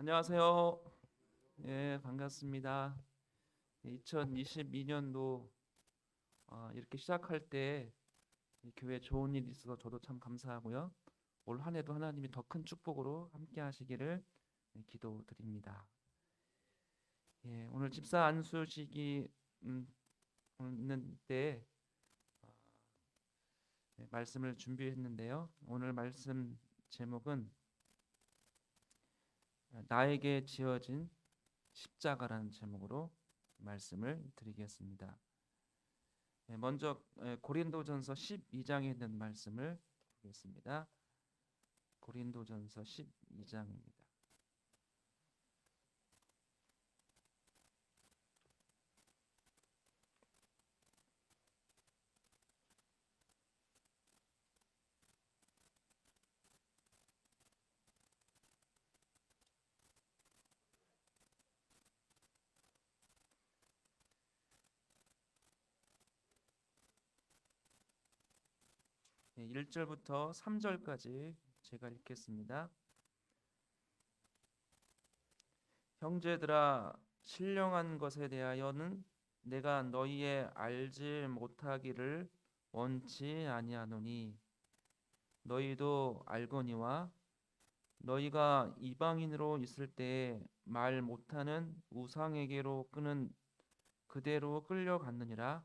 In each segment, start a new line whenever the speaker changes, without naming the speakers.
안녕하세요. 예, 반갑습니다. 2022년도 이렇게 시작할 때 이 교회 좋은 일이 있어서 저도 참 감사하고요. 올 한 해도 하나님이 더 큰 축복으로 함께 하시기를 기도드립니다. 예, 오늘 집사 안수식이 음, 있는데 말씀을 준비했는데요. 오늘 말씀 제목은 나에게 지어진 십자가라는 제목으로 말씀을 드리겠습니다. 먼저 고린도전서 12장에 있는 말씀을 보겠습니다. 고린도전서 12장입니다. 예, 1절부터 3절까지 제가 읽겠습니다. 형제들아, 신령한 것에 대하여는 내가 너희의 알지 못하기를 원치 아니하노니 너희도 알거니와 너희가 이방인으로 있을 때에 말 못하는 우상에게로 끄는 그대로 끌려갔느니라.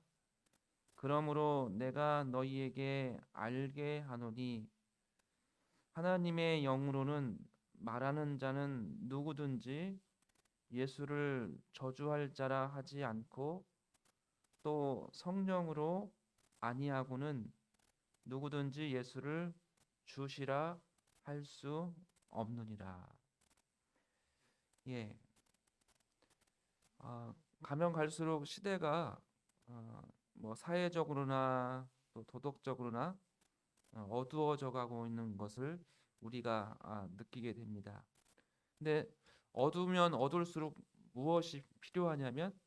그러므로 내가 너희에게 알게 하노니 하나님의 영으로는 말하는 자는 누구든지 예수를 저주할 자라 하지 않고 또 성령으로 아니하고는 누구든지 예수를 주시라 할 수 없느니라. 예, 아, 가면 갈수록 시대가 뭐 사회적으로나 또 도덕적으로나 어두워져 가고 있는 것을 우리가 느끼게 됩니다. 근데 어두우면 어두울수록 무엇이 필요하냐면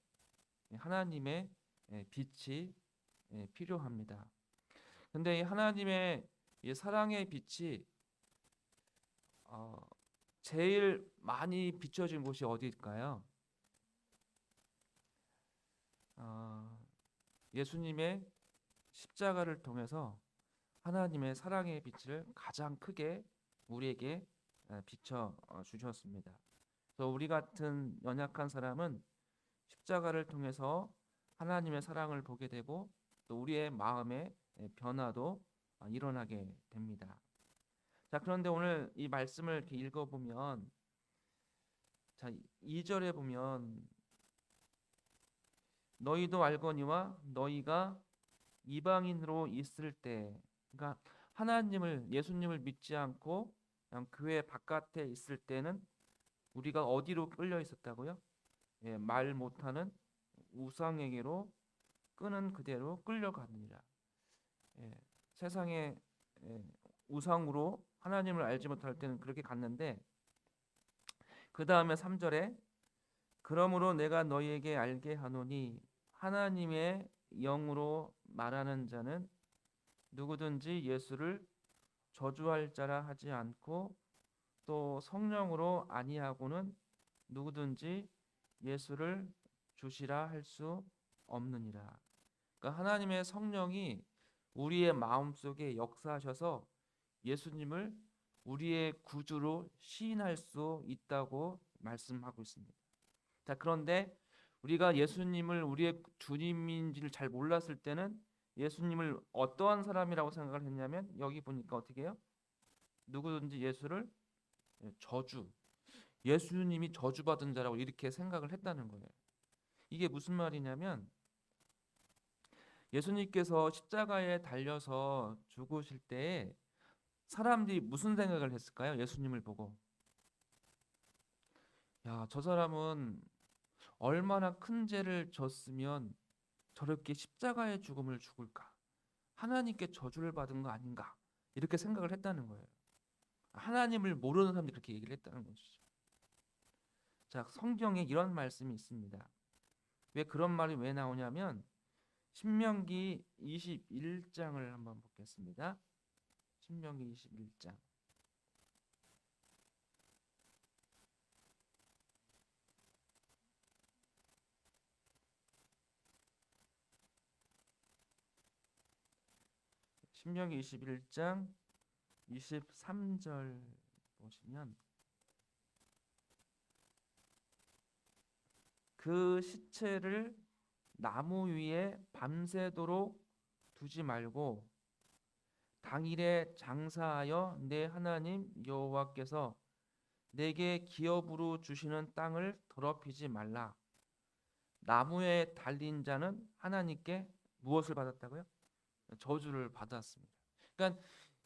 하나님의 빛이 필요합니다. 근데 이 하나님의 이 사랑의 빛이 어, 제일 많이 비춰진 곳이 어디일까요? 어, 예수님의 십자가를 통해서 하나님의 사랑의 빛을 가장 크게 우리에게 비춰 주셨습니다. 그래서 우리 같은 연약한 사람은 십자가를 통해서 하나님의 사랑을 보게 되고 또 우리의 마음의 변화도 일어나게 됩니다. 자, 그런데 오늘 이 말씀을 이렇게 읽어보면 자, 2절에 보면 너희도 알거니와 너희가 이방인으로 있을 때, 그러니까 하나님을 예수님을 믿지 않고 그냥 교회 바깥에 있을 때는 우리가 어디로 끌려 있었다고요? 예, 말 못하는 우상에게로 끄는 그대로 끌려가느니라. 예, 세상의 예, 우상으로 하나님을 알지 못할 때는 그렇게 갔는데 그 다음에 3절에 그러므로 내가 너희에게 알게 하노니 하나님의 영으로 말하는 자는 누구든지 예수를 저주할 자라 하지 않고 또 성령으로 아니하고는 누구든지 예수를 주시라 할 수 없느니라. 그러니까 하나님의 성령이 우리의 마음속에 역사하셔서 예수님을 우리의 구주로 시인할 수 있다고 말씀하고 있습니다. 자, 그런데 우리가 예수님을 우리의 주님인지를 잘 몰랐을 때는 예수님을 어떠한 사람이라고 생각을 했냐면 여기 보니까 어떻게 해요? 누구든지 예수를 저주, 예수님이 저주받은 자라고 이렇게 생각을 했다는 거예요. 이게 무슨 말이냐면 예수님께서 십자가에 달려서 죽으실 때에 사람들이 무슨 생각을 했을까요? 예수님을 보고 야, 저 사람은 얼마나 큰 죄를 졌으면 저렇게 십자가의 죽음을 죽을까? 하나님께 저주를 받은 거 아닌가? 이렇게 생각을 했다는 거예요. 하나님을 모르는 사람들이 그렇게 얘기를 했다는 것이죠. 자, 성경에 이런 말씀이 있습니다. 왜 그런 말이 왜 나오냐면 신명기 21장을 한번 보겠습니다. 신명기 21장. 신명기 21장 23절 보시면 그 시체를 나무 위에 밤새도록 두지 말고 당일에 장사하여 내 하나님 여호와께서 내게 기업으로 주시는 땅을 더럽히지 말라. 나무에 달린 자는 하나님께 무엇을 받았다고요? 저주를 받았습니다. 그러니까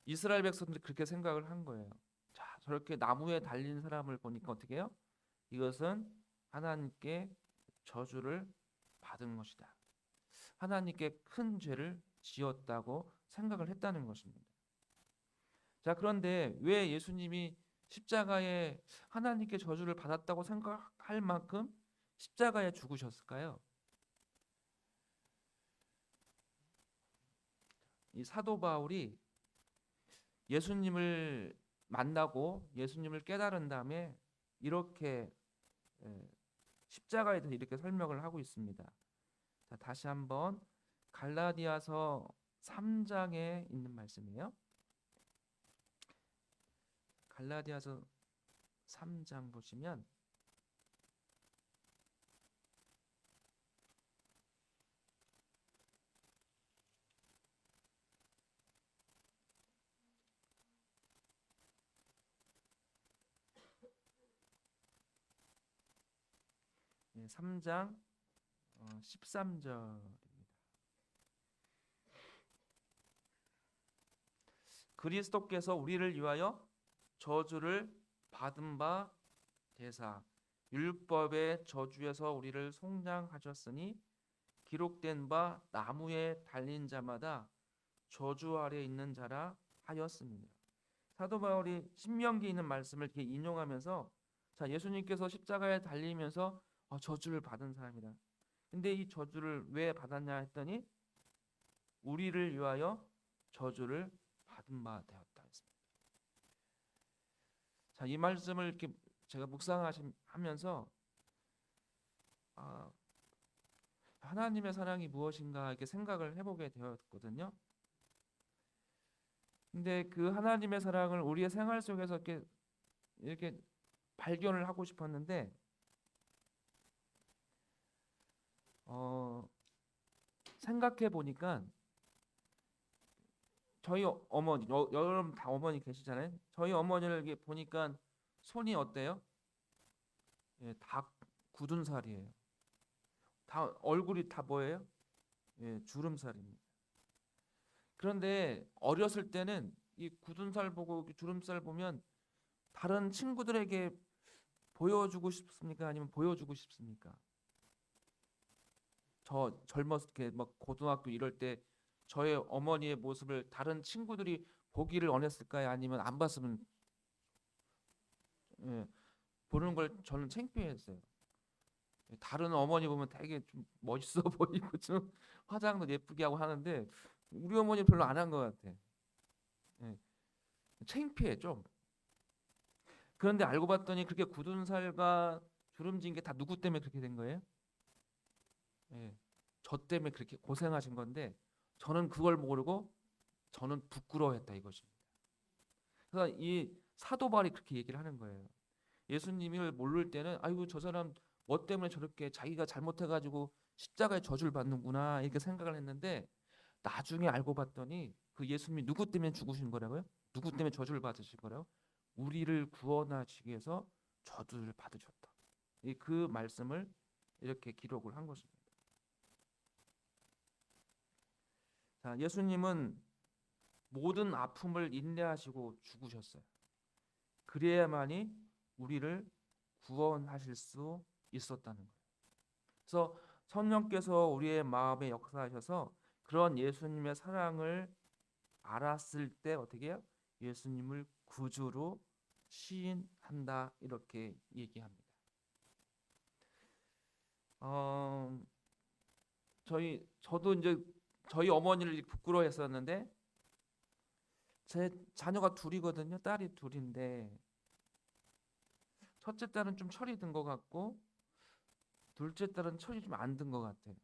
이스라엘 백성들이 그렇게 생각을 한 거예요. 자, 저렇게 나무에 달린 사람을 보니까 어떻게 해요? 이것은 하나님께 저주를 받은 것이다. 하나님께 큰 죄를 지었다고 생각을 했다는 것입니다. 자, 그런데 왜 예수님이 십자가에 하나님께 저주를 받았다고 생각할 만큼 십자가에 죽으셨을까요? 이 사도 바울이 예수님을 만나고 예수님을 깨달은 다음에 이렇게 십자가에 대해서 이렇게 설명을 하고 있습니다. 자, 다시 한번 갈라디아서 3장에 있는 말씀이에요. 갈라디아서 3장 보시면 네, 3장 13절입니다. 그리스도께서 우리를 위하여 저주를 받은 바 되사 율법의 저주에서 우리를 속량하셨으니 기록된 바 나무에 달린 자마다 저주 아래 있는 자라 하였습니다. 사도 바울이 신명기에 있는 말씀을 이렇게 인용하면서 자, 예수님께서 십자가에 달리면서 저주를 받은 사람이다. 근데 이 저주를 왜 받았냐 했더니 우리를 위하여 저주를 받은 바 되었다 했습니다. 자, 이 말씀을 이렇게 제가 묵상하면서 하나님의 사랑이 무엇인가 이렇게 생각을 해보게 되었거든요. 근데 그 하나님의 사랑을 우리의 생활 속에서 이렇게 발견을 하고 싶었는데 생각해 보니까 저희 어머니, 여러분 다 어머니 계시잖아요. 저희 어머니를 이렇게 보니까 손이 어때요? 예, 다 굳은 살이에요. 다 얼굴이 다 뭐예요? 예, 주름살입니다. 그런데 어렸을 때는 이 굳은 살 보고 주름살 보면 다른 친구들에게 보여주고 싶습니까? 아니면 보여주고 싶습니까? 저 젊었을 때 막 고등학교 이럴 때 저의 어머니의 모습을 다른 친구들이 보기를 원했을까요? 아니면 안 봤으면 예, 보는 걸 저는 창피했어요. 다른 어머니 보면 되게 좀 멋있어 보이고 좀 화장도 예쁘게 하고 하는데 우리 어머니 별로 안 한 것 같아. 예, 창피해 좀. 그런데 알고 봤더니 그렇게 굳은 살과 주름진 게 다 누구 때문에 그렇게 된 거예요? 예, 저 때문에 그렇게 고생하신 건데 저는 그걸 모르고 저는 부끄러워했다 이것입니다. 그래서 이 사도 바울이 그렇게 얘기를 하는 거예요. 예수님을 모를 때는 아이고 저 사람 뭐 때문에 저렇게 자기가 잘못해가지고 십자가에 저주를 받는구나 이렇게 생각을 했는데 나중에 알고 봤더니 그 예수님이 누구 때문에 죽으신 거라고요? 누구 때문에 저주를 받으신 거라고? 우리를 구원하시기 위해서 저주를 받으셨다. 그 말씀을 이렇게 기록을 한 것입니다. 자, 예수님은 모든 아픔을 인내하시고 죽으셨어요. 그래야만이 우리를 구원하실 수 있었다는 거예요. 그래서 성령께서 우리의 마음에 역사하셔서 그런 예수님의 사랑을 알았을 때 어떻게 해요? 예수님을 구주로 시인한다 이렇게 얘기합니다. 저도 이제 저희 어머니를 부끄러워했었는데 제 자녀가 둘이거든요. 딸이 둘인데 첫째 딸은 좀 철이 든 것 같고 둘째 딸은 철이 좀 안 든 것 같아요.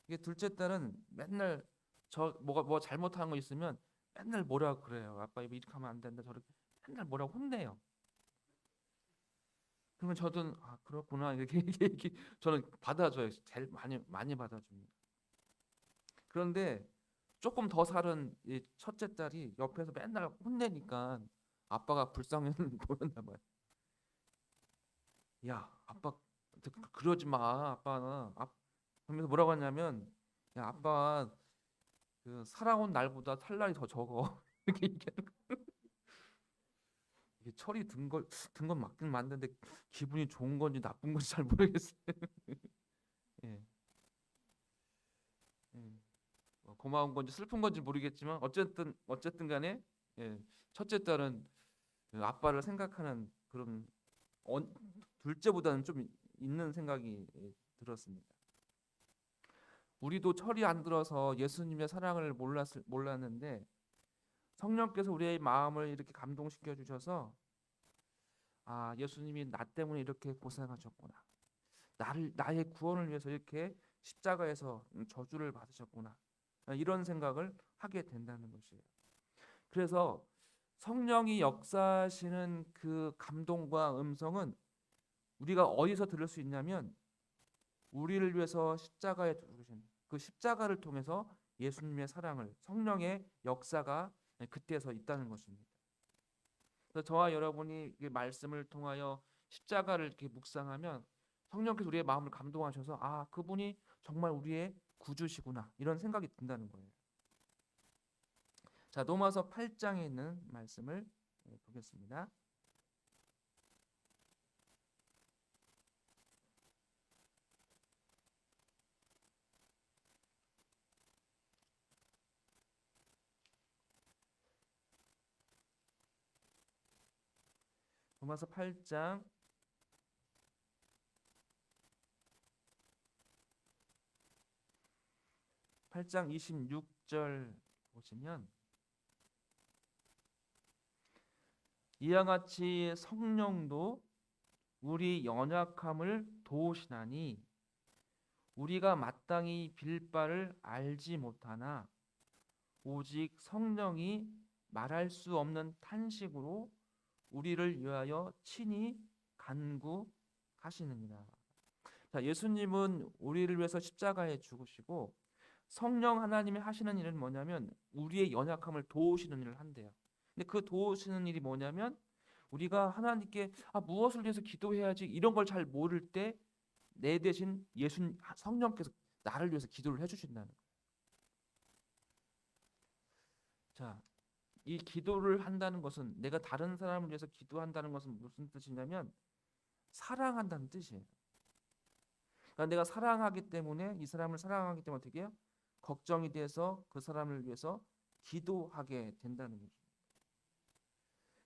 이게 둘째 딸은 맨날 저 뭐 잘못한 거 있으면 맨날 뭐라 그래요. 아빠 이거 이렇게 하면 안 된다. 저렇게 맨날 뭐라고 혼내요. 그러면 저도 아 그렇구나 이렇게 이렇게 저는 받아줘요. 제일 많이 받아줍니다. 그런데 조금 더 살은 이 첫째 딸이 옆에서 맨날 혼내니까 아빠가 불쌍해 보였나 봐요. 야, 아빠 그러지 마. 아빠는 그러면서 뭐라고 하냐면 야, 아빠 그 살아온 날보다 살 날이 더 적어. 이렇게 얘기하는 거. 이게 철이 든 건 맞긴 맞는데 기분이 좋은 건지 나쁜 건지 잘 모르겠어요. 예. 예. 고마운 건지 슬픈 건지 모르겠지만 어쨌든 간에 예. 첫째 딸은 그 아빠를 생각하는 그런 언, 둘째보다는 좀 있는 생각이 들었습니다. 우리도 철이 안 들어서 예수님의 사랑을 몰랐는데 성령께서 우리의 마음을 이렇게 감동시켜 주셔서 아, 예수님이 나 때문에 이렇게 고생하셨구나. 나의 구원을 위해서 이렇게 십자가에서 저주를 받으셨구나. 이런 생각을 하게 된다는 것이에요. 그래서 성령이 역사하시는 그 감동과 음성은 우리가 어디서 들을 수 있냐면 우리를 위해서 십자가에 죽으신 그 십자가를 통해서 예수님의 사랑을 성령의 역사가 그때서 있다는 것입니다. 그래서 저와 여러분이 이 말씀을 통하여 십자가를 이렇게 묵상하면 성령께서 우리의 마음을 감동하셔서 아 그분이 정말 우리의 구주시구나 이런 생각이 든다는 거예요. 자 로마서 8장에 있는 말씀을 보겠습니다. 로마서 8장 26절 보시면 이와 같이 성령도 우리 연약함을 도우시나니 우리가 마땅히 빌 바를 알지 못하나 오직 성령이 말할 수 없는 탄식으로 우리를 위하여 친히 간구하시느니라. 자, 예수님은 우리를 위해서 십자가에 죽으시고 성령 하나님이 하시는 일은 뭐냐면 우리의 연약함을 도우시는 일을 한대요. 근데 그 도우시는 일이 뭐냐면 우리가 하나님께 무엇을 위해서 기도해야지 이런 걸 잘 모를 때 내 대신 성령께서 나를 위해서 기도를 해주신다는 거예요. 자, 이 기도를 한다는 것은 내가 다른 사람을 위해서 기도한다는 것은 무슨 뜻이냐면 사랑한다는 뜻이에요. 그러니까 내가 사랑하기 때문에 이 사람을 사랑하기 때문에 어떻게 해요? 걱정이 돼서 그 사람을 위해서 기도하게 된다는 거죠.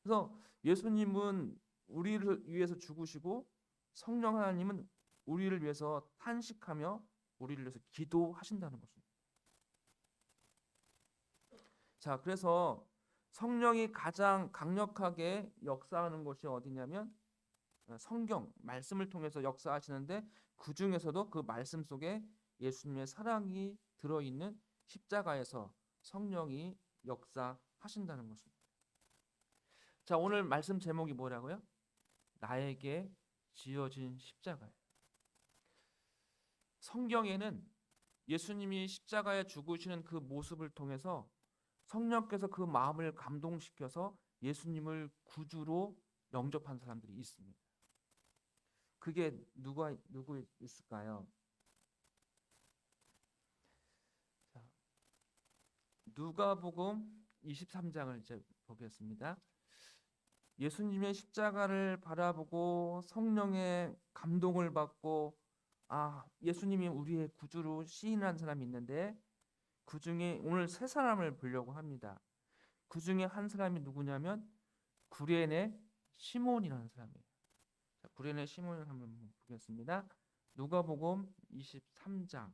그래서 예수님은 우리를 위해서 죽으시고 성령 하나님은 우리를 위해서 탄식하며 우리를 위해서 기도하신다는 것입니다. 자, 그래서 성령이 가장 강력하게 역사하는 것이 어디냐면 성경 말씀을 통해서 역사하시는데 그 중에서도 그 말씀 속에 예수님의 사랑이 들어있는 십자가에서 성령이 역사하신다는 것입니다. 자, 오늘 말씀 제목이 뭐라고요? 나에게 지어진 십자가예요. 성경에는 예수님이 십자가에 죽으시는 그 모습을 통해서 성령께서 그 마음을 감동시켜서 예수님을 구주로 영접한 사람들이 있습니다. 그게 누구 있을까요? 자, 누가복음 23장을 이제 보겠습니다. 예수님의 십자가를 바라보고 성령의 감동을 받고 예수님이 우리의 구주로 시인한 사람이 있는데 그 중에 오늘 세 사람을 보려고 합니다. 그 중에 한 사람이 누구냐면 구레네 시몬이라는 사람이에요. 자, 구레네 시몬을 한번 보겠습니다. 누가복음 23장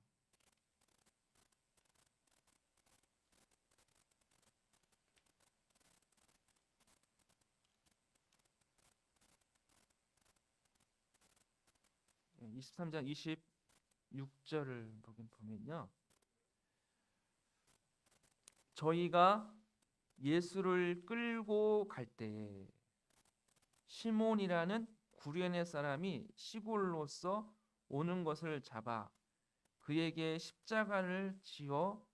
23장 26절을 보면요. 저희가 예수를 끌고 갈 때 시몬이라는 구레네 사람이 시골로서 오는 것을 잡아 그에게 십자가를 지어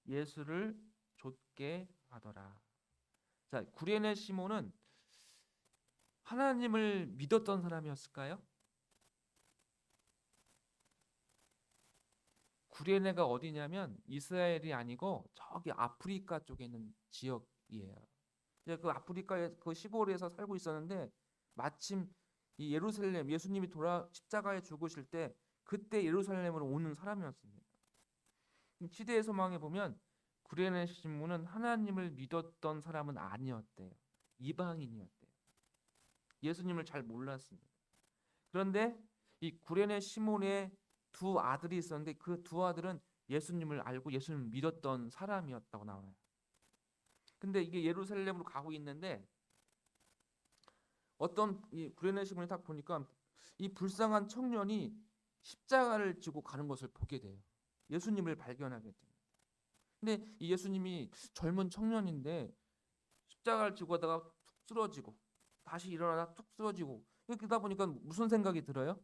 예수를 좇게 하더라. 자, 구레네 시몬은 하나님을 믿었던 사람이었을까요? 구레네가 어디냐면 이스라엘이 아니고 저기 아프리카 쪽에 있는 지역이에요. 그 아프리카의 그 시골에서 살고 있었는데 마침 이 예루살렘 예수님이 십자가에 죽으실 때 그때 예루살렘으로 오는 사람이었습니다. 시대의 소망에 보면 구레네 시몬은 하나님을 믿었던 사람은 아니었대요. 이방인이었대요. 예수님을 잘 몰랐습니다. 그런데 이 구레네 시몬의 두 아들이 있었는데 그 두 아들은 예수님을 알고 예수님을 믿었던 사람이었다고 나와요. 근데 이게 예루살렘으로 가고 있는데 어떤 이 구레네 시몬이 딱 보니까 이 불쌍한 청년이 십자가를 지고 가는 것을 보게 돼요. 예수님을 발견하게 돼요. 근데 이 예수님이 젊은 청년인데 십자가를 지고 가다가 툭 쓰러지고 다시 일어나다 툭 쓰러지고 그러다 보니까 무슨 생각이 들어요?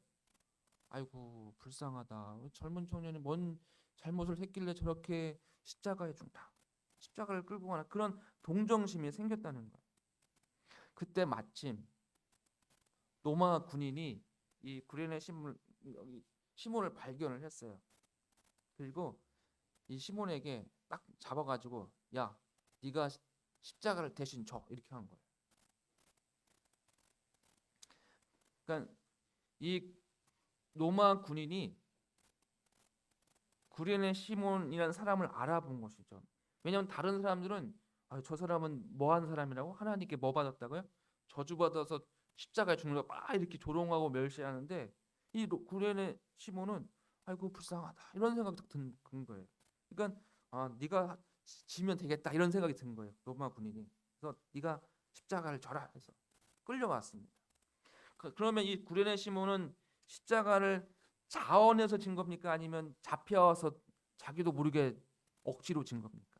아이고 불쌍하다. 젊은 청년이 뭔 잘못을 했길래 저렇게 십자가에 죽나. 십자가를 끌고 가나 그런 동정심이 생겼다는 거예요. 그때 마침 로마 군인이 이 구레네 시몬을 발견을 했어요. 그리고 이 시몬에게 딱 잡아가지고 야, 네가 십자가를 대신 져 이렇게 한 거예요. 그러니까 이 로마 군인이 구레네 시몬이라는 사람을 알아본 것이죠. 왜냐하면 다른 사람들은 저 사람은 뭐한 사람이라고 하나님께 뭐 받았다고요? 저주받아서 십자가에 죽는 거 막 이렇게 조롱하고 멸시하는데 이 구레네 시몬은 아이고 불쌍하다 이런 생각이 든 거예요. 그러니까 네가 지면 되겠다 이런 생각이 든 거예요. 로마 군인이. 그래서 네가 십자가를 져라 해서 끌려왔습니다. 그러면 이 구레네 시몬은 십자가를 자원해서 진 겁니까? 아니면 잡혀서 자기도 모르게 억지로 진 겁니까?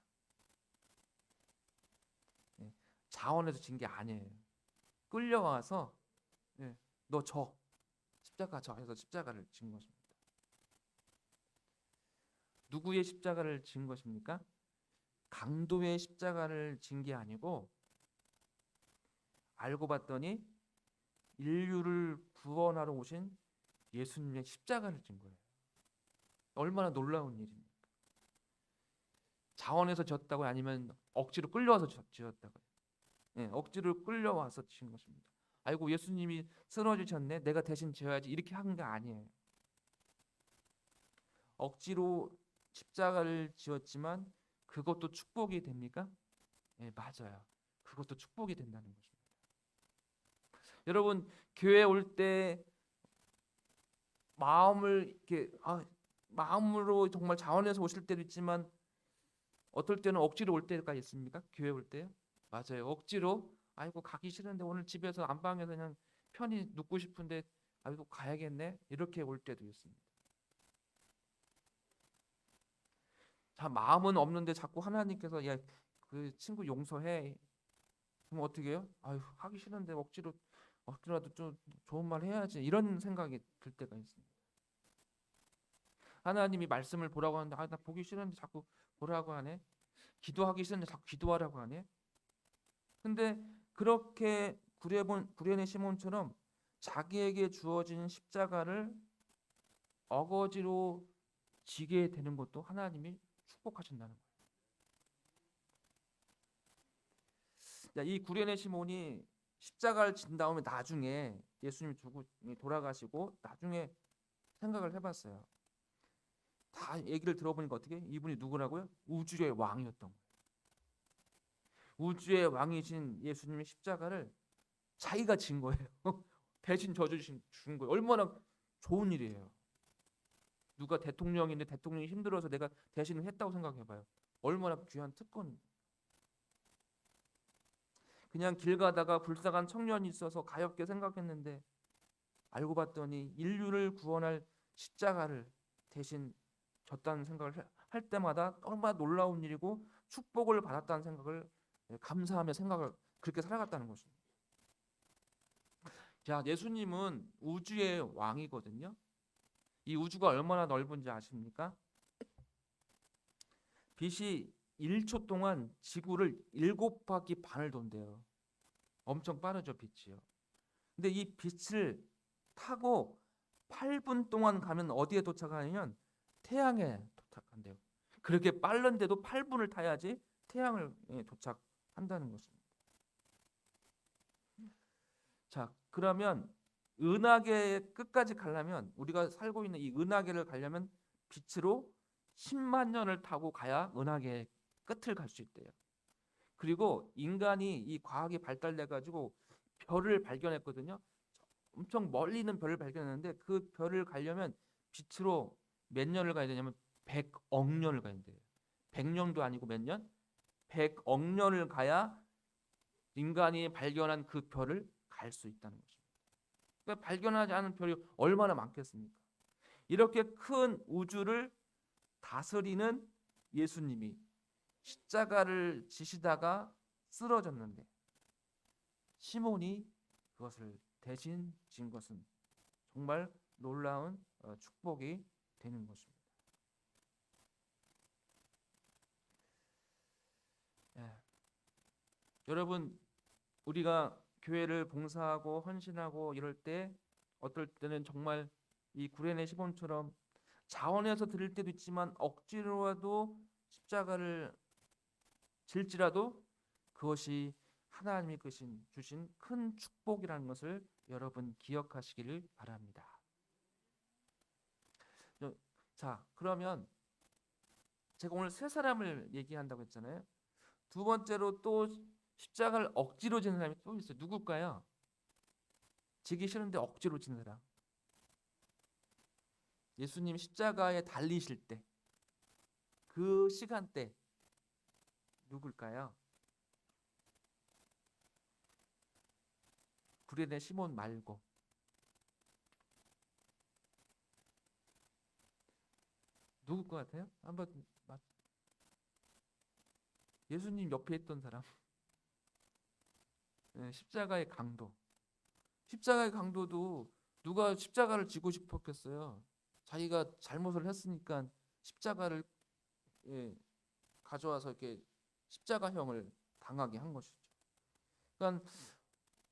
예, 자원해서 진 게 아니에요. 끌려와서 너 져. 십자가 져 해서 십자가를 진 것입니다. 누구의 십자가를 진 것입니까? 강도의 십자가를 진 게 아니고 알고 봤더니 인류를 구원하러 오신 예수님의 십자가를 진 거예요. 얼마나 놀라운 일입니까? 자원해서 졌다고 아니면 억지로 끌려와서 지었다고요? 억지로 끌려와서 진 것입니다. 아이고 예수님이 쓰러지셨네. 내가 대신 지어야지 이렇게 한 게 아니에요. 억지로 십자가를 지었지만 그것도 축복이 됩니까? 맞아요. 그것도 축복이 된다는 것입니다. 여러분 교회 올 때 마음을 이렇게 마음으로 정말 자원해서 오실 때도 있지만 어떨 때는 억지로 올 때가 있습니까? 교회 올 때요? 맞아요. 억지로 아이고 가기 싫은데 오늘 집에서 안방에서 그냥 편히 눕고 싶은데 아이고 가야겠네 이렇게 올 때도 있습니다. 자 마음은 없는데 자꾸 하나님께서 야 그 친구 용서해. 그럼 어떻게 해요? 아유 하기 싫은데 억지로라도 좀 좋은 말 해야지 이런 생각이 들 때가 있습니다. 하나님이 말씀을 보라고 하는데 나 보기 싫은데 자꾸 보라고 하네. 기도하기 싫은데 자꾸 기도하라고 하네. 근데 그렇게 구레네 시몬처럼 자기에게 주어진 십자가를 어거지로 지게 되는 것도 하나님이 축복하신다는 거예요. 이 구레네 시몬이 십자가를 진 다음에 나중에 예수님이 돌아가시고 나중에 생각을 해봤어요. 다 얘기를 들어보니까 어떻게 이분이 누구라고요? 우주의 왕이었던 거예요. 우주의 왕이신 예수님의 십자가를 자기가 진 거예요. 대신 준 거예요. 얼마나 좋은 일이에요. 누가 대통령인데 대통령이 힘들어서 내가 대신을 했다고 생각해봐요. 얼마나 귀한 특권입니다. 그냥 길 가다가 불쌍한 청년이 있어서 가엾게 생각했는데 알고 봤더니 인류를 구원할 십자가를 대신 졌다는 생각을 할 때마다 얼마나 놀라운 일이고 축복을 받았다는 생각을 감사하며 생각을 그렇게 살아갔다는 것입니다. 자, 예수님은 우주의 왕이거든요. 이 우주가 얼마나 넓은지 아십니까? 빛이 1초 동안 지구를 7바퀴 반을 돈대요. 엄청 빠르죠, 빛이요. 근데 이 빛을 타고 8분 동안 가면 어디에 도착하냐면 태양에 도착한대요. 그렇게 빠른데도 8분을 타야지 태양을 도착한다는 것입니다. 자, 그러면 은하계의 끝까지 가려면, 우리가 살고 있는 이 은하계를 가려면 빛으로 10만 년을 타고 가야 은하계의 끝을 갈 수 있대요. 그리고 인간이 이 과학이 발달돼 가지고 별을 발견했거든요. 엄청 멀리 있는 별을 발견했는데 그 별을 가려면 빛으로 몇 년을 가야 되냐면 100억 년을 가야 돼요. 100년도 아니고 몇 년? 100억 년을 가야 인간이 발견한 그 별을 갈 수 있다는 것입니다. 그러니까 발견하지 않은 별이 얼마나 많겠습니까? 이렇게 큰 우주를 다스리는 예수님이 십자가를 지시다가 쓰러졌는데 시몬이 그것을 대신 진 것은 정말 놀라운 축복이 되는 것입니다. 예. 여러분, 우리가 교회를 봉사하고 헌신하고 이럴 때 어떨 때는 정말 이 구레네 시몬처럼 자원해서 드릴 때도 있지만 억지로라도 십자가를 질지라도 그것이 하나님이 주신 큰 축복이라는 것을 여러분 기억하시기를 바랍니다. 자, 그러면 제가 오늘 세 사람을 얘기한다고 했잖아요. 두 번째로 또 십자가를 억지로 지는 사람이 또 있어요. 누굴까요? 지기 싫은데 억지로 지는 사람. 예수님 십자가에 달리실 때 그 시간대 누굴까요? 구레네 시몬 말고 누굴 것 같아요? 한번 예수님 옆에 있던 사람. 십자가의 강도. 십자가의 강도도 누가 십자가를 지고 싶었겠어요? 자기가 잘못을 했으니까 십자가를 가져와서 이렇게 십자가형을 당하게 한 것이죠. 그러니까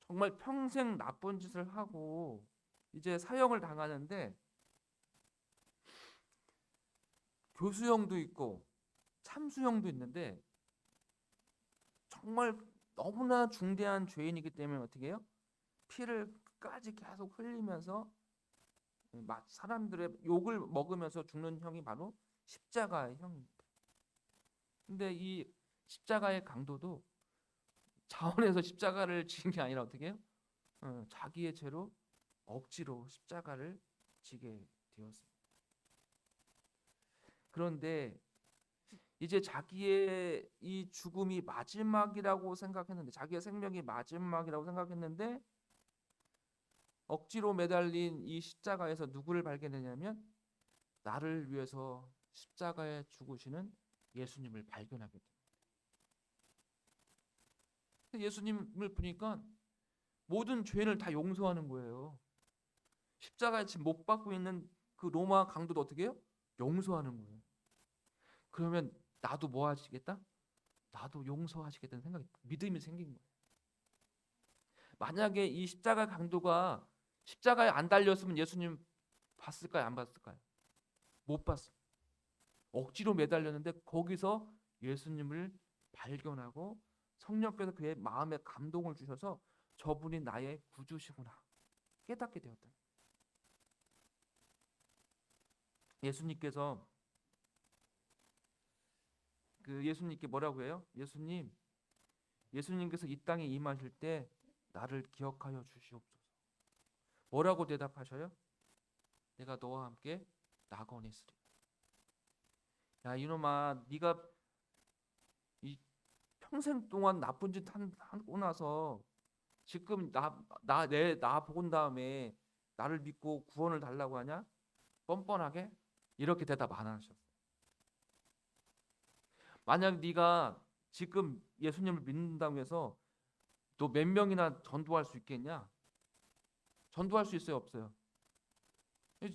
정말 평생 나쁜 짓을 하고 이제 사형을 당하는데 교수형도 있고 참수형도 있는데 정말 너무나 중대한 죄인이기 때문에 어떻게 해요? 피를 끝까지 계속 흘리면서 사람들의 욕을 먹으면서 죽는 형이 바로 십자가의 형입니다. 근데 이 십자가의 강도도 자원해서 십자가를 지은 게 아니라 어떻게 해요? 자기의 죄로 억지로 십자가를 지게 되었습니다. 그런데 이제 자기의 이 죽음이 마지막이라고 생각했는데, 자기의 생명이 마지막이라고 생각했는데 억지로 매달린 이 십자가에서 누구를 발견했냐면 나를 위해서 십자가에 죽으시는 예수님을 발견하게 됩니다. 예수님을 보니까 모든 죄를 다 용서하는 거예요. 십자가에 지금 못 박고 있는 그 로마 강도도 어떻게 해요? 용서하는 거예요. 그러면 나도 뭐 하시겠다? 나도 용서하시겠다는 생각이, 믿음이 생긴 거예요. 만약에 이 십자가 강도가 십자가에 안 달렸으면 예수님 봤을까요? 안 봤을까요? 못 봤어요. 억지로 매달렸는데 거기서 예수님을 발견하고 성령께서 그의 마음에 감동을 주셔서 저분이 나의 구주시구나 깨닫게 되었다. 예수님께서 예수님께 뭐라고 해요? 예수님께서 이 땅에 임하실 때 나를 기억하여 주시옵소서. 뭐라고 대답하셔요? 내가 너와 함께 낙원에 있으리. 야 이놈아, 네가 이 평생 동안 나쁜 짓 하고 나서 지금 나 본 다음에 나를 믿고 구원을 달라고 하냐? 뻔뻔하게? 이렇게 대답 안 하셨어요. 만약 네가 지금 예수님을 믿는다고 해서 너 몇 명이나 전도할 수 있겠냐? 전도할 수 있어요, 없어요?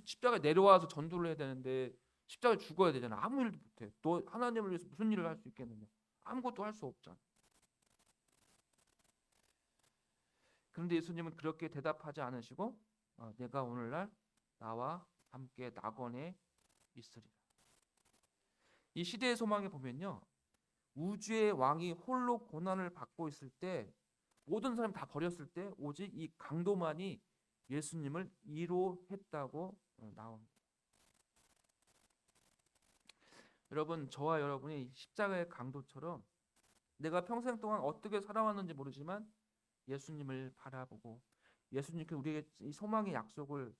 십자가에 내려와서 전도를 해야 되는데 십자가에 죽어야 되잖아. 아무 일도 못해. 너 하나님을 위해서 무슨 일을 할 수 있겠느냐? 아무것도 할 수 없잖아. 그런데 예수님은 그렇게 대답하지 않으시고 내가 오늘날 나와 함께 낙원에 있으리라. 이 시대의 소망에 보면요, 우주의 왕이 홀로 고난을 받고 있을 때, 모든 사람이 다 버렸을 때 오직 이 강도만이 예수님을 위로했다고 나옵니다. 여러분, 저와 여러분이 십자가의 강도처럼 내가 평생 동안 어떻게 살아왔는지 모르지만 예수님을 바라보고 예수님께 우리에게 이 소망의 약속을,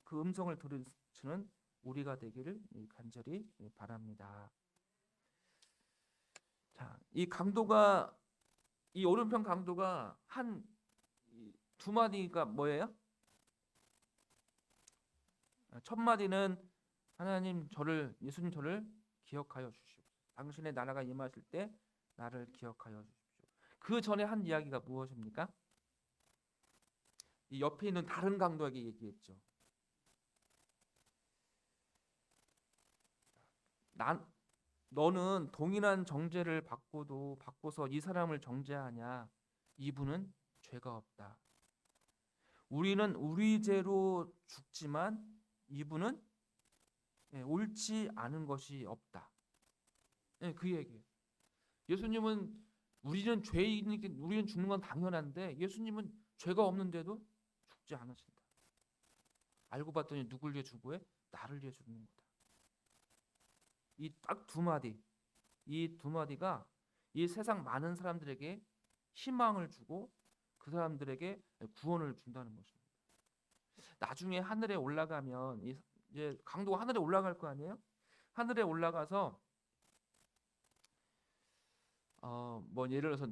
그 음성을 들으시는 우리가 되기를 간절히 바랍니다. 자, 이 강도가, 이 오른편 강도가 한 두 마디가 뭐예요? 첫 마디는 하나님 저를, 예수님 저를 기억하여 주시오. 당신의 나라가 임하실 때 나를 기억하여 주십시오. 그 전에 한 이야기가 무엇입니까? 이 옆에 있는 다른 강도에게 얘기했죠. 너는 동일한 정죄를 받고서 이 사람을 정죄하냐? 이분은 죄가 없다. 우리는 우리 죄로 죽지만 이분은 옳지 않은 것이 없다. 그 얘기예요. 예수님은, 우리는 죄인이니까 우리는 죽는 건 당연한데 예수님은 죄가 없는데도 죽지 않으신다. 알고 봤더니 누굴 위해 죽어해? 나를 위해 죽는 거다. 이 딱 두 마디, 이 두 마디가 이 세상 많은 사람들에게 희망을 주고 그 사람들에게 구원을 준다는 것입니다. 나중에 하늘에 올라가면 이제 강도가 하늘에 올라갈 거 아니에요? 하늘에 올라가서 뭐 예를 들어서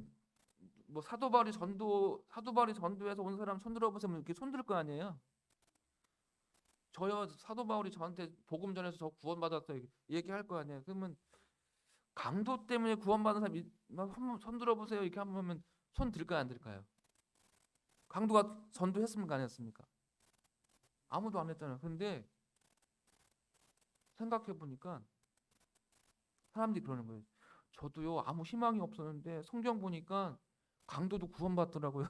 뭐 사도 바울이 전도해서 온 사람 손 들어보세요. 이렇게 손 들 거 아니에요? 저요, 사도 바울이 저한테 복음 전해서 저 구원받았어요, 얘기할 거 아니에요? 그러면 강도 때문에 구원받은 사람이 한번 손 들어보세요 이렇게 하면 손 들까요, 안 들까요? 강도가 전도했습니까, 안 했습니까? 아무도 안 했잖아요. 근데 생각해 보니까 사람들이 그러는 거예요. 저도요, 아무 희망이 없었는데 성경 보니까 강도도 구원받더라고요.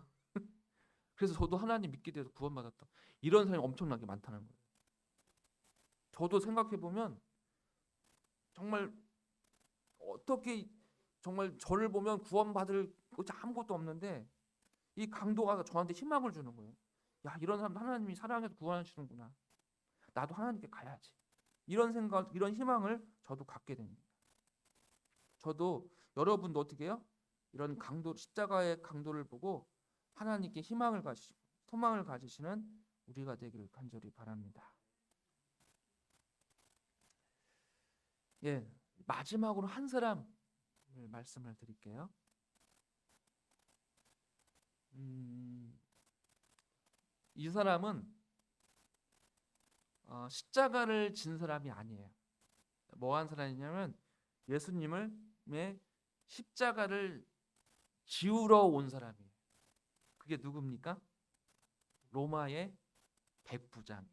그래서 저도 하나님 믿게 돼서 구원받았다. 이런 사람이 엄청나게 많다는 거예요. 저도 생각해 보면 정말 어떻게, 정말 저를 보면 구원받을 것이 아무것도 없는데 이 강도가 저한테 희망을 주는 거예요. 야, 이런 사람 하나님이 사랑해서 구원하시는구나. 나도 하나님께 가야지. 이런 생각, 이런 희망을 저도 갖게 됩니다. 저도, 여러분도 어떻게 해요? 이런 강도, 십자가의 강도를 보고 하나님께 희망을 가지시고 소망을 가지시는 우리가 되기를 간절히 바랍니다. 예, 마지막으로 한 사람 말씀을 드릴게요. 이 사람은 십자가를 진 사람이 아니에요. 뭐 한 사람이냐면 예수님의 십자가를 지우러 온 사람이에요. 그게 누굽니까? 로마의 백부장.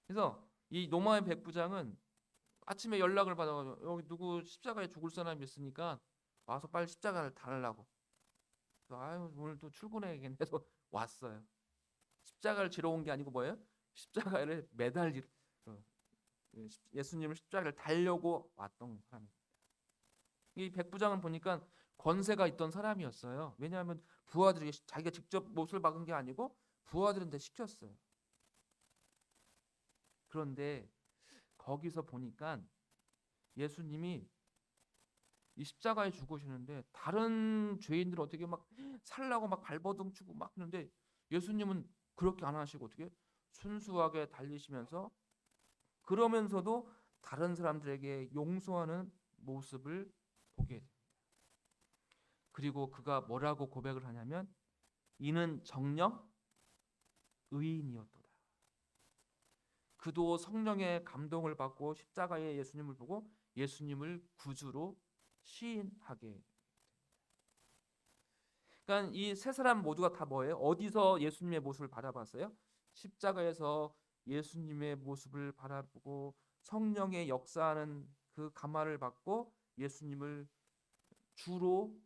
그래서 이 로마의 백부장은 아침에 연락을 받아가지고 여기 누구 십자가에 죽을 사람이 있으니까 와서 빨리 십자가를 달라고. 아유, 오늘 또 출근해야겠네 해서 왔어요. 십자가를 지러 온 게 아니고 뭐예요? 십자가를 매달리, 예수님을 십자가를 달려고 왔던 사람입니다. 이 백부장은 보니까 권세가 있던 사람이었어요. 왜냐하면 부하들이, 자기가 직접 못을 박은 게 아니고 부하들한테 시켰어요. 그런데 거기서 보니까 예수님이 이 십자가에 죽으시는데 다른 죄인들 어떻게 막 살라고 막 발버둥 치고 막 하는데 예수님은 그렇게 안 하시고 어떻게 순수하게 달리시면서, 그러면서도 다른 사람들에게 용서하는 모습을 보게 됩니다. 그리고 그가 뭐라고 고백을 하냐면 이는 정녕 의인이었도다. 그도 성령의 감동을 받고 십자가의 예수님을 보고 예수님을 구주로 시인하게. 그러니까 이 세 사람 모두가 다 뭐예요? 어디서 예수님의 모습을 바라봤어요? 십자가에서 예수님의 모습을 바라보고 성령의 역사하는 그 감화를 받고 예수님을 주로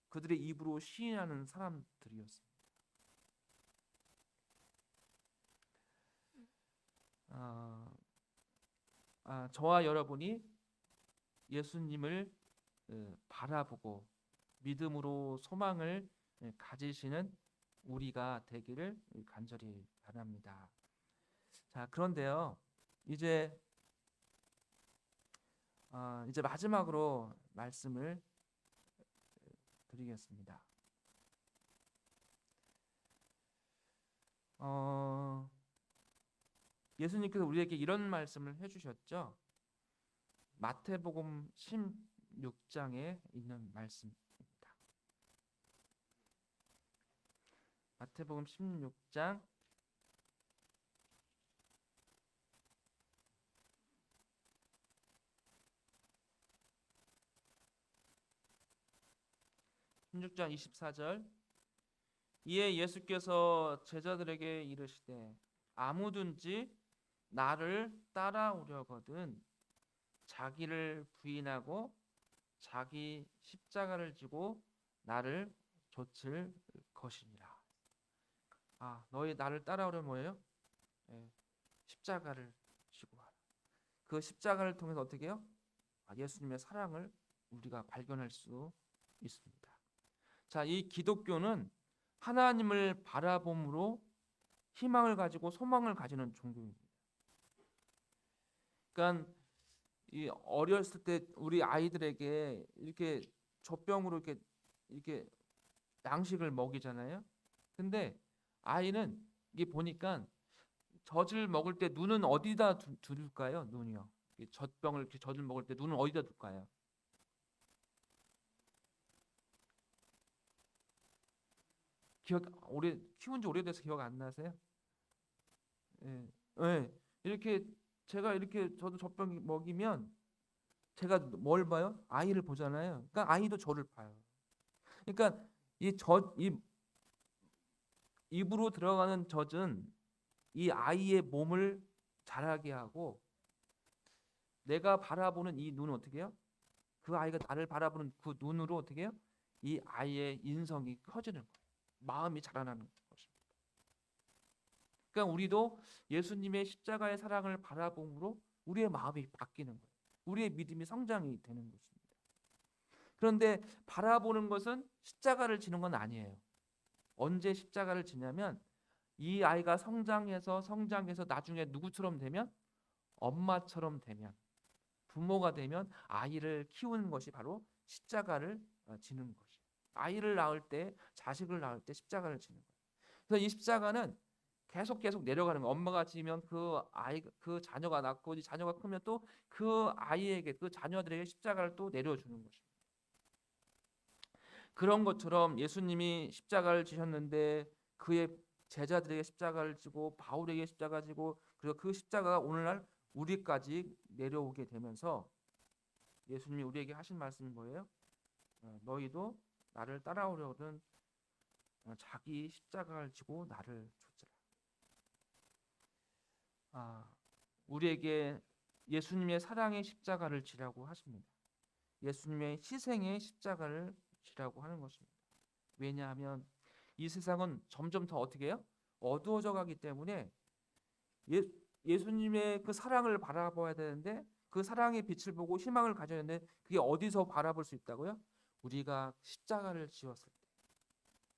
그들의 입으로 시인하는 사람들이었습니다. 저와 여러분이 예수님을 바라보고 믿음으로 소망을 가지시는 우리가 되기를 간절히 바랍니다. 자, 그런데요, 이제 마지막으로 말씀을 드리겠습니다. 예수님께서 우리에게 이런 말씀을 해주셨죠. 마태복음 16장에 있는 말씀입니다. 마태복음 16장 24절. 이에 예수께서 제자들에게 이르시되 아무든지 나를 따라오려거든 자기를 부인하고 자기 십자가를 지고 나를 좇을 것이니라. 너희 나를 따라오려면 뭐예요? 십자가를 지고 가라. 그 십자가를 통해서 어떻게 해요? 예수님의 사랑을 우리가 발견할 수 있습니다. 자, 이 기독교는 하나님을 바라봄으로 희망을 가지고 소망을 가지는 종교입니다. 그러니까 이 어렸을 때 우리 아이들에게 이렇게 젖병으로 이렇게 양식을 먹이잖아요. 근데 아이는 이게 보니까 젖을 먹을 때 눈은 어디다 둘까요? 눈이요. 젖병을 이렇게 젖을 먹을 때 눈은 어디다 둘까요? 키운 지 오래돼서 기억 안 나세요? 예. 예. 이렇게 제가 이렇게 저도 젖병 먹이면 제가 뭘 봐요? 아이를 보잖아요. 그러니까 아이도 저를 봐요. 그러니까 이 입으로 들어가는 젖은 이 아이의 몸을 자라게 하고 내가 바라보는 이 눈은 어떻게 해요? 그 아이가 나를 바라보는 그 눈으로 어떻게 해요? 이 아이의 인성이 커지는 거예요. 마음이 자라나는 것입니다. 그러니까 우리도 예수님의 십자가의 사랑을 바라봄으로 우리의 마음이 바뀌는 거예요. 우리의 믿음이 성장이 되는 것입니다. 그런데 바라보는 것은 십자가를 지는 건 아니에요. 언제 십자가를 지냐면 이 아이가 성장해서 나중에 누구처럼 되면 엄마처럼 되면 부모가 되면 아이를 키우는 것이 바로 십자가를 지는 것이에요. 아이를 낳을 때 자식을 낳을 때 십자가를 지는 거예요. 그래서 이 십자가는 계속 내려가는 거예요. 엄마가 지면 그 자녀가 낳고 이 자녀가 크면 또 그 아이에게 그 자녀들에게 십자가를 또 내려주는 것입니다. 그런 것처럼 예수님이 십자가를 지셨는데 그의 제자들에게 십자가를 지고 바울에게 십자가 지고 그리고 그 십자가가 오늘날 우리까지 내려오게 되면서 예수님이 우리에게 하신 말씀이 뭐예요? 너희도 나를 따라오려거든 자기 십자가를 지고 나를 좇으라. 우리에게 예수님의 사랑의 십자가를 지라고 하십니다. 예수님의 희생의 십자가를 지라고 하는 것입니다. 왜냐하면 이 세상은 점점 더 어떻게 해요? 어두워져 가기 때문에 예수님의 그 사랑을 바라봐야 되는데 그 사랑의 빛을 보고 희망을 가져야 되는데 그게 어디서 바라볼 수 있다고요? 우리가 십자가를 지었을 때,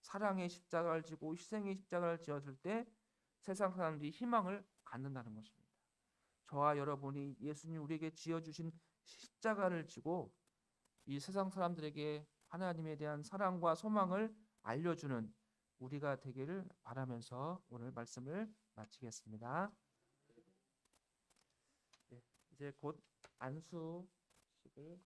사랑의 십자가를 지고 희생의 십자가를 지었을 때 세상 사람들이 희망을 갖는다는 것입니다. 저와 여러분이 예수님 우리에게 지어주신 십자가를 지고 이 세상 사람들에게 하나님에 대한 사랑과 소망을 알려주는 우리가 되기를 바라면서 오늘 말씀을 마치겠습니다. 이제 곧 안수식을